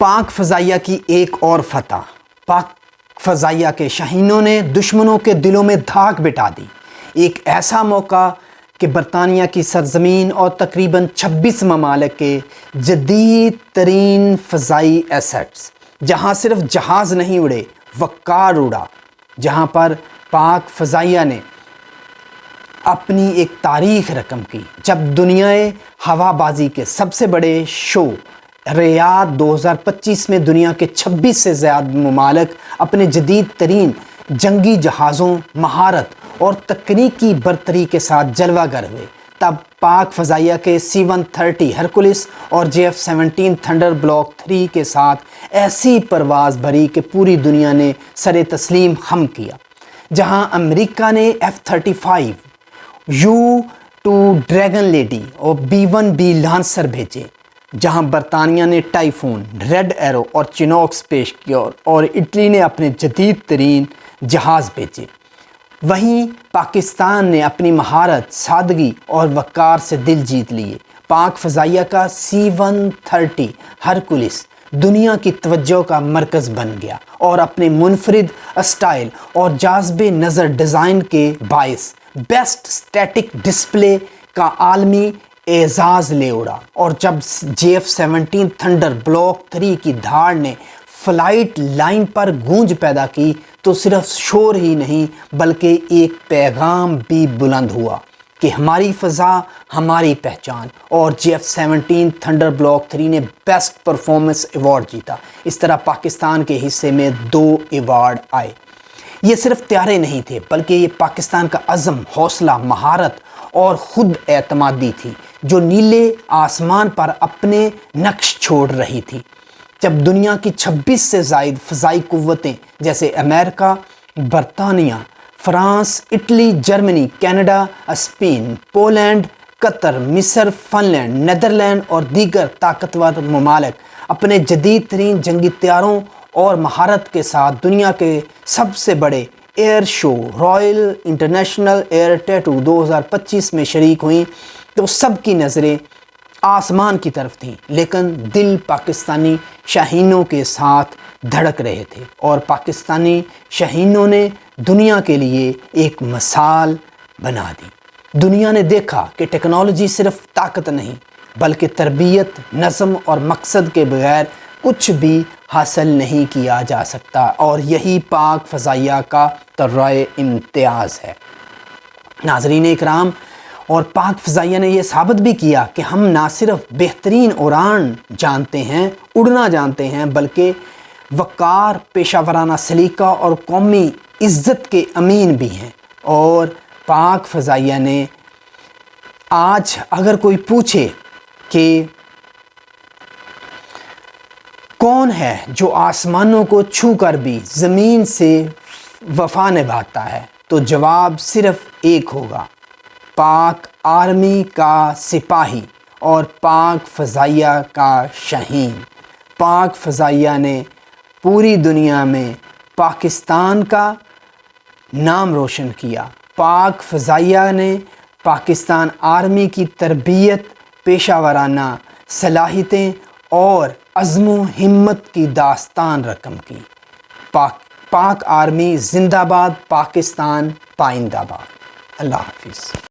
پاک فضائیہ کی ایک اور فتح۔ پاک فضائیہ کے شاہینوں نے دشمنوں کے دلوں میں دھاک بٹھا دی۔ ایک ایسا موقع کہ برطانیہ کی سرزمین اور تقریباً 26 ممالک کے جدید ترین فضائی ایسٹس، جہاں صرف جہاز نہیں اڑے، وقار اڑا، جہاں پر پاک فضائیہ نے اپنی ایک تاریخ رقم کی، جب دنیائے ہوا بازی کے سب سے بڑے شو ریاض 2025 میں دنیا کے 26 سے زیادہ ممالک اپنے جدید ترین جنگی جہازوں، مہارت اور تکنیکی برتری کے ساتھ جلوہ گر ہوئے، تب پاک فضائیہ کے C-130 ہرکولس اور JF-17 تھنڈر بلاک 3 کے ساتھ ایسی پرواز بھری کہ پوری دنیا نے سر تسلیم خم کیا۔ جہاں امریکہ نے F-35 U-2 ڈریگن لیڈی اور B-1B لانسر بھیجے، جہاں برطانیہ نے ٹائفون، ریڈ ایرو اور چنوکس پیش کیا اور اٹلی نے اپنے جدید ترین جہاز بھیجے، وہیں پاکستان نے اپنی مہارت، سادگی اور وقار سے دل جیت لیے۔ پاک فضائیہ کا C-130 ہرکولس دنیا کی توجہ کا مرکز بن گیا اور اپنے منفرد اسٹائل اور جاذب نظر ڈیزائن کے باعث بیسٹ اسٹیٹک ڈسپلے کا عالمی اعزاز لے اڑا۔ اور جب JF-17 تھنڈر بلاک 3 کی دھاڑ نے فلائٹ لائن پر گونج پیدا کی تو صرف شور ہی نہیں بلکہ ایک پیغام بھی بلند ہوا کہ ہماری فضا ہماری پہچان، اور JF-17 تھنڈر بلاک 3 نے بیسٹ پرفارمنس ایوارڈ جیتا۔ اس طرح پاکستان کے حصے میں 2 ایوارڈ آئے۔ یہ صرف طیارے نہیں تھے بلکہ یہ پاکستان کا عزم، حوصلہ، مہارت اور خود اعتمادی تھی جو نیلے آسمان پر اپنے نقش چھوڑ رہی تھی۔ جب دنیا کی 26 سے زائد فضائی قوتیں جیسے امریکہ، برطانیہ، France, Italy, Germany, Canada, Spain, Poland, Qatar, مصر، فن لینڈ، نیدرلینڈ اور دیگر طاقتور ممالک اپنے جدید ترین جنگی طیاروں اور مہارت کے ساتھ دنیا کے سب سے بڑے ایئر شو رائل انٹرنیشنل ایئر ٹیٹو 2025 میں شریک ہوئیں تو سب کی نظریں آسمان کی طرف تھیں، لیکن دل پاکستانی شاہینوں کے ساتھ دھڑک رہے تھے، اور پاکستانی شاہینوں نے دنیا کے لیے ایک مثال بنا دی۔ دنیا نے دیکھا کہ ٹیکنالوجی صرف طاقت نہیں بلکہ تربیت، نظم اور مقصد کے بغیر کچھ بھی حاصل نہیں کیا جا سکتا، اور یہی پاک فضائیہ کا طرز امتیاز ہے۔ ناظرین اکرام، اور پاک فضائیہ نے یہ ثابت بھی کیا کہ ہم نہ صرف بہترین اڑان جانتے ہیں، اڑنا جانتے ہیں، بلکہ وقار، پیشہ ورانہ سلیقہ اور قومی عزت کے امین بھی ہیں۔ اور پاک فضائیہ نے آج اگر کوئی پوچھے کہ کون ہے جو آسمانوں کو چھو کر بھی زمین سے وفا نبھاتا ہے، تو جواب صرف ایک ہوگا: پاک آرمی کا سپاہی اور پاک فضائیہ کا شاہین۔ پاک فضائیہ نے پوری دنیا میں پاکستان کا نام روشن کیا۔ پاک فضائیہ نے پاکستان آرمی کی تربیت، پیشہ ورانہ صلاحیتیں اور عزم و ہمت کی داستان رقم کی۔ پاک آرمی زندہ باد، پاکستان پائندہ باد۔ اللہ حافظ۔